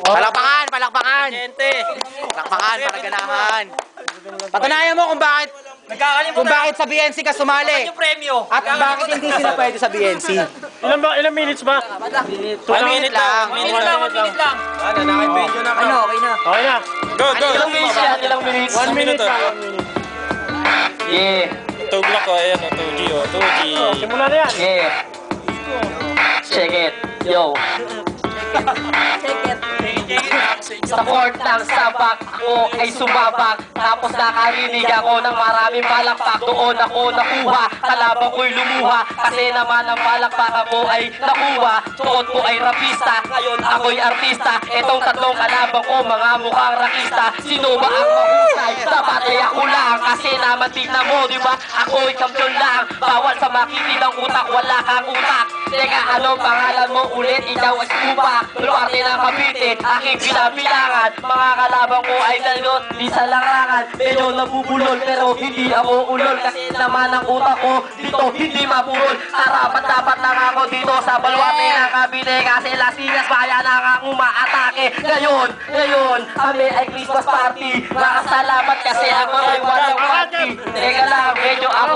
Palakpakan, palakpakan. Palakpakan, palaganahan. Patunayan mo kung bakit sa BNC ka sumali. At bakit hindi sila pwede sa BNC. Ilang minutes ba? 1 minute lang. 1 minute lang. Ano, okay na. Okay na. Go. Ilang minutes yan? Ilang minutes? 1 minute lang. Yeah. 2 block ko, ayan o, 2G o, 2G. Simula na yan. Yeah. Check it. Yo. Sa court ng sabak, ako ay sumabak. Tapos nakarinig ako ng maraming palakpak. Doon ako nakuha, kalaban ko'y lumuha. Kasi naman ang palakpak ako ay nakuha. Suot ko ay rapista, ngayon ako'y artista. Etong tatlong kalaban ko, mga mukhang rakista. Sino ba ang mahusay? Dapat ay ako lang. Kasi naman tignan mo, di ba? Ako'y kampiyon lang. Bawal sa makinig ng utak, wala kang utak. Teka, anong pangalan mo ulit? Ikaw ay Scuba. Luarte ng Cavite, aking pinabilangan. Mga kalaban ko ay dalot, di sa larangan. Medyo nabubulol, pero hindi ako ulol. Kasi naman ang utak ko dito hindi mapurol. Dapat lang ako dito sa baluarte ng Cavite. Kasi Las Piñas bayan ang umaatake. Ngayon, kami ay Christmas party. Nakasalamat kasi ako ay walang party. Teka lang, medyo ako